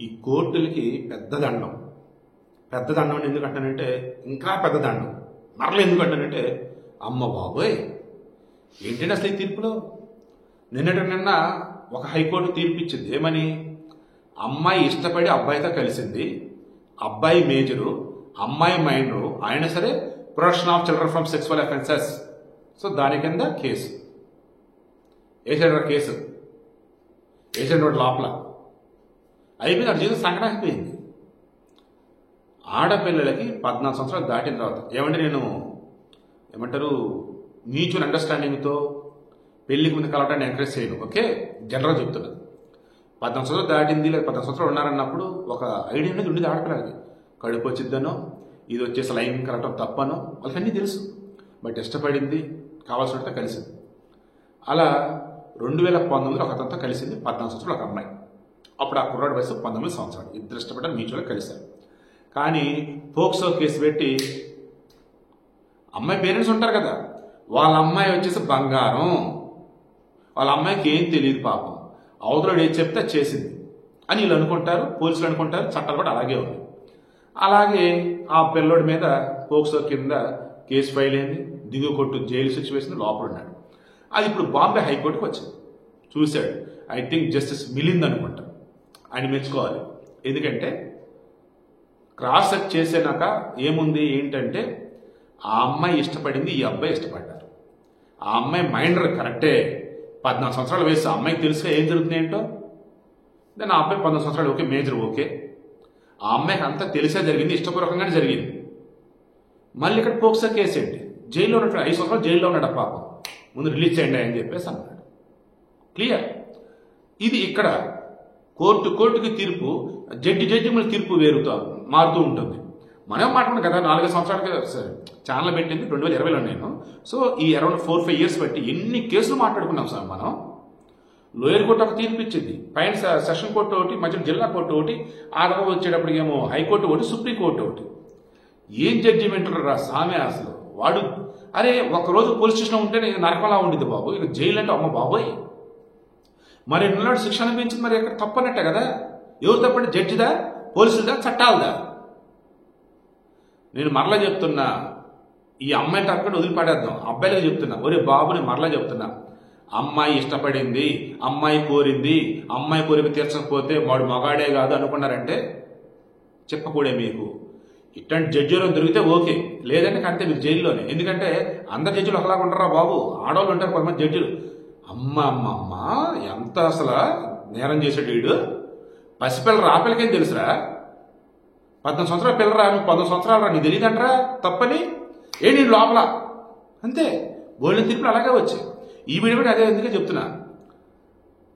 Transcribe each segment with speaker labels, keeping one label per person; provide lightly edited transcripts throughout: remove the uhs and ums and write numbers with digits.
Speaker 1: ఈ కోర్టులకి పెద్ద దండం. పెద్ద దండం అని ఎందుకు అంటానంటే, ఇంకా పెద్ద దండం మరలా ఎందుకు అంటానంటే, అమ్మ బాబోయ్ ఏంటంటే అసలు ఈ తీర్పులో నిన్న ఒక హైకోర్టు తీర్పు ఇచ్చింది. ఏమని? అమ్మాయి ఇష్టపడి అబ్బాయితో కలిసింది, అబ్బాయి మేజరు, అమ్మాయి మైనరు, అయినా సరే protection of children from sexual offences. So దాని కింద కేసు వేసాడు. కేసు వేసాడు లోపల. అయిపోయింది. అటు జీవితం సంకటం అయిపోయింది. ఆడపిల్లలకి 14 సంవత్సరాలు దాటిన తర్వాత ఏమంటే నేను మ్యూచువల్ అండర్స్టాండింగ్తో పెళ్లికి ముందు కలవటాన్ని ఎంకరేజ్ చేయను. ఓకే, జనరల్గా చెప్తున్నాను. 14 సంవత్సరాలు దాటింది లేదా 14 సంవత్సరాలు ఉన్నారన్నప్పుడు ఒక ఐడియా అనేది ఉండేది ఆడపిల్లలకి. కడుపు వచ్చిద్దనో, ఇది వచ్చేసి లైన్ కలవటం తప్పనో వాళ్ళకి అన్నీ తెలుసు. బట్ ఇష్టపడింది, కావాల్సినట్టు కలిసింది. అలా 2019లో ఒక అతనితో కలిసింది. 14 సంవత్సరాలు ఒక అమ్మాయి. అప్పుడు ఆ కుర్రాడి వయసు 19 సంవత్సరాలు. ఇద్దరు ఇష్టపడ్డారు, మ్యూచువల్గా కలిశారు. కానీ పోక్సో కేసు పెట్టి అమ్మాయి పేరెంట్స్ ఉంటారు కదా, వాళ్ళ అమ్మాయి వచ్చేసి బంగారం, వాళ్ళ అమ్మాయికి ఏం తెలియదు పాపం, అవతల ఏది చెప్తే చేసింది అని వీళ్ళు అనుకుంటారు, పోలీసులు అనుకుంటారు. చట్టాలు కూడా అలాగే ఉంది. అలాగే ఆ పిల్లోడి మీద పోక్సో కింద కేసు ఫైల్ అయింది. దిగువ కొట్టు జైలు సిచ్యువేషన్, లోపల ఉన్నాడు. అది ఇప్పుడు బాంబే హైకోర్టుకి వచ్చింది. చూశాడు. ఐ థింక్ జస్టిస్ మిలింద్ అనుకుంటా. ఆయన మెచ్చుకోవాలి. ఎందుకంటే క్రాస్ చెక్ చేసాక ఏముంది ఏంటంటే, ఆ అమ్మాయి ఇష్టపడింది, ఈ అబ్బాయి ఇష్టపడ్డారు. ఆ అమ్మాయి మైండర్ కరెక్టే, 14 సంవత్సరాల వయసు. ఆ అమ్మాయికి తెలుసుగా ఏం జరుగుతుంది ఏంటో. దాని ఆ అబ్బాయి 14 సంవత్సరాలు ఓకే, మేజర్ ఓకే. ఆ అమ్మాయికి అంతా తెలిసే జరిగింది, ఇష్టపూర్వకంగానే జరిగింది. మళ్ళీ ఇక్కడ పోక్సో కేసు ఏంటి? జైల్లో ఉన్నట్టు 5 సంవత్సరాలు జైల్లో ఉన్నాడు పాపం. ముందు రిలీజ్ చేయండి అని చెప్పేసి అన్నాడు. క్లియర్. ఇది ఇక్కడ కోర్టుకి తీర్పు, జడ్జి మళ్ళీ తీర్పు మారుతూ ఉంటుంది. మనం మాట్లాడుకున్నాం కదా, 4 సంవత్సరాలకి ఛానల్ పెట్టింది 2020లో నేను. సో ఈ అరౌండ్ 4-5 ఇయర్స్ బట్టి ఎన్ని కేసులు మాట్లాడుకున్నాం సార్ మనం. లోయర్ కోర్టు ఒక తీర్పు ఇచ్చింది, పైన సెషన్ కోర్టు ఒకటి, మధ్యలో జిల్లా కోర్టు ఒకటి, ఆ తర్వాత వచ్చేటప్పటికి ఏమో హైకోర్టు ఒకటి, సుప్రీంకోర్టు ఒకటి. ఏం జడ్జిమెంట్ రా సామె అసలు. వాడు అరే ఒకరోజు పోలీస్ స్టేషన్ ఉంటే నరకంలా ఉండిద్ది బాబు, ఇక జైలు అంటే అమ్మ బాబోయ్. మరి ఎన్నో శిక్ష అనిపించింది, మరి ఎక్కడ తప్పనట్టే కదా. ఎవరు తప్పంటే జడ్జిదా, పోలీసులదా, చట్టాలదా? నేను మరలా చెప్తున్నా, ఈ అమ్మాయి తప్పకుండా వదిలిపడేద్దాం. అబ్బాయిలకు చెప్తున్నా, ఒరే బాబు నేను మరలా చెప్తున్నా, అమ్మాయి ఇష్టపడింది, అమ్మాయి కోరింది, అమ్మాయి కోరిక తీర్చకపోతే వాడు మగాడే కాదు అనుకున్నారంటే చెప్పకూడే మీకు. ఇట్లాంటి జడ్జిలో దొరికితే ఓకే, లేదంటే అంతే మీరు జైల్లోనే. ఎందుకంటే అందరు జడ్జిలు ఒకలాగా ఉండరా బాబు, ఆడవాళ్ళు ఉంటారు కొంతమంది జడ్జిలు. అమ్మ ఎంత అసలు నేరం చేసాడు వీడు. పసిపిల్లలు ఆపిల్లకేం తెలుసురా? 14 సంవత్సరాల పిల్లరా, 15 సంవత్సరాలు రా, నీకు తెలియదంటరా తప్పని. నేను లోపల అంతే. గోల్డెన్ తీర్పులు అలాగే వచ్చాయి. ఈ వీడియో కూడా అదే ఎందుకే చెప్తున్నా,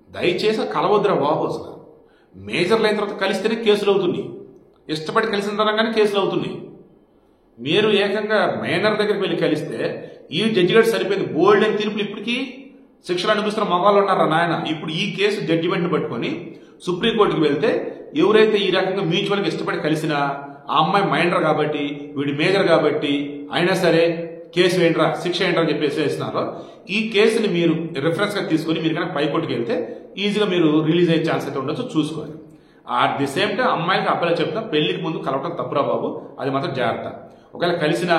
Speaker 1: దయచేసి కలవద్దురా బాబు. అసలు మేజర్లు అయిన తర్వాత కలిస్తేనే కేసులు అవుతున్నాయి, ఇష్టపడి కలిసిన తర్వాత కేసులు అవుతున్నాయి. మీరు ఏకంగా మైనర్ దగ్గరికి వెళ్ళి కలిస్తే ఈ జడ్జి గారు సరిపోయింది. గోల్డెన్ తీర్పులు ఇప్పటికీ శిక్షలు అనిపిస్తున్న మగాళ్ళు ఉన్నారా నాయన. ఇప్పుడు ఈ కేసు జడ్జిమెంట్ని పట్టుకొని సుప్రీంకోర్టుకి వెళ్తే ఎవరైతే ఈ రకంగా మ్యూచువల్గా ఇష్టపడి కలిసినా ఆ అమ్మాయి మైనర్ కాబట్టి, వీడి మేజర్ కాబట్టి, అయినా సరే కేసు ఏంట్రా, శిక్ష ఏంట్రా అని చెప్పేసి వేస్తున్నారో, ఈ కేసుని మీరు రిఫరెన్స్గా తీసుకొని మీరు కనుక పైకోర్టుకి వెళ్తే ఈజీగా మీరు రిలీజ్ అయ్యే ఛాన్స్ అయితే ఉండొచ్చు, చూసుకోవాలి. అట్ ది సేమ్ టైం అమ్మాయికి అబ్బాయిలు చెప్తా, పెళ్లికి ముందు కలవటం తప్పురా బాబు, అది మాత్రం జాగ్రత్త. ఒకవేళ కలిసిన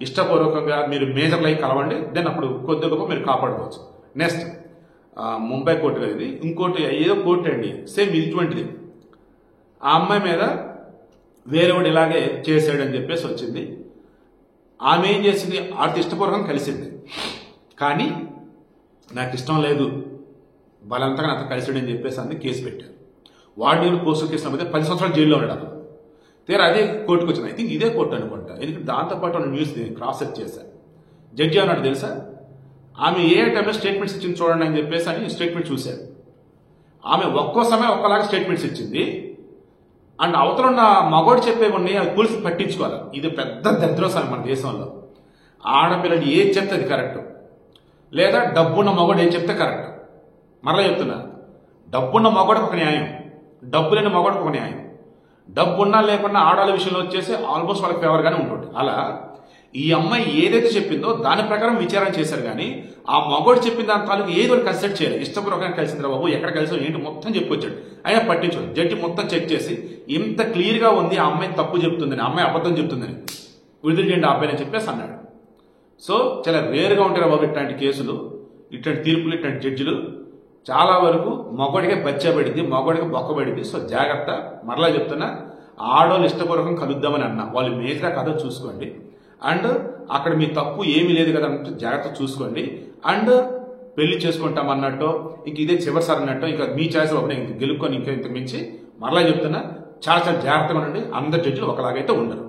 Speaker 1: ఇష్టపూర్వకంగా మీరు మేజర్ లైక్ కలవండి, దెన్ అప్పుడు కొద్ది గొప్ప మీరు కాపాడుకోవచ్చు. నెక్స్ట్ ముంబై కోర్టు కదా ఇది, ఇంకోటి ఏదో కోర్టు అండి సేమ్ ఇటువంటిది. ఆ అమ్మాయి మీద వేరేవాడు ఇలాగే చేసాడని చెప్పేసి వచ్చింది. ఆమె ఏం చేసింది, ఆడితో ఇష్టపూర్వకంగా కలిసింది, కానీ నాకు ఇష్టం లేదు, బలంతగా నాతో కలిసాడని చెప్పేసి అన్ని కేసు పెట్టారు. వాడు పోస్టల్ కేసు నమ్మితే 10 సంవత్సరాలు జైల్లో ఉన్నాడు అతను. తీరా అదే కోర్టుకు వచ్చింది. ఐ థింక్ ఇదే కోర్టు అనుకుంటా, ఎందుకంటే దాంతోపాటు ఉన్న న్యూస్ క్రాస్ చెక్ చేశాను. జడ్జి అన్నాడు తెలుసా, ఆమె ఏ టైంలో స్టేట్మెంట్స్ ఇచ్చింది చూడండి అని చెప్పేసి అని స్టేట్మెంట్ చూశారు. ఆమె ఒక్కో సమయం ఒక్కలాగా స్టేట్మెంట్స్ ఇచ్చింది. అండ్ అవతల ఉన్న మగోడు చెప్పేవి ఉన్నాయి, అది పోలీసులు పట్టించుకోవాలి. ఇది పెద్ద దరిద్రసారి మన దేశంలో. ఆడపిల్లలు ఏది చెప్తే అది కరెక్ట్, లేదా డబ్బున్న మగోడు ఏం చెప్తే కరెక్ట్. మరలా చెప్తున్నా, డబ్బున్న మగోడికి ఒక న్యాయం, డబ్బు లేని మగోడికి ఒక న్యాయం. డబ్బున్నా లేకున్నా ఆడవాళ్ళ విషయంలో వచ్చేసి ఆల్మోస్ట్ వాళ్ళకి ఫేవర్గానే ఉంటుంది. అలా ఈ అమ్మాయి ఏదైతే చెప్పిందో దాని ప్రకారం విచారణ చేశారు కానీ ఆ మగోడు చెప్పిన దాని తాలూకు ఏదో ఒకటి కన్సిడర్ చేయాలి. ఇష్టపూర్వకంగా కలిసిందిరా బాబు, ఎక్కడ కలిసావు ఏంటి మొత్తం చెప్పొచ్చాడు. అయినా పట్టించుకోండి. జడ్జి మొత్తం చెక్ చేసి ఇంత క్లియర్ గా ఉంది ఆ అమ్మాయి తప్పు చెప్తుందని, అమ్మాయి అబద్ధం చెప్తుందని, విడుదల చేయండి ఆ అబ్బాయిని చెప్పేసి అన్నాడు. సో చాలా రేరుగా ఉంటారు బాబు ఇట్లాంటి కేసులు, ఇట్లాంటి తీర్పులు, ఇట్లాంటి జడ్జిలు. చాలా వరకు మగవాడికే బచ్చబడింది, మగవాడికి బొక్కబడింది. సో జాగ్రత్త. మరలా చెప్తున్నా, ఆడవాళ్ళు ఇష్టపూర్వకం కలుద్దామని అన్నా, వాళ్ళు మేజరా కథ చూసుకోండి. అండ్ అక్కడ మీ తప్పు ఏమీ లేదు కదా అన్నట్టు జాగ్రత్త చూసుకోండి. అండ్ పెళ్లి చేసుకుంటాం అన్నట్టు ఇంక ఇదే చివరిసారి అన్నట్టు ఇక మీ ఛాయిస్ ఒకటే, ఇంక గెలుపుకొని ఇంకా ఇంతకు మించి మరలా చెప్తున్నా చాలా చాలా జాగ్రత్తగా ఉండండి. అందరు జడ్జిలు ఒకలాగైతే ఉండరు.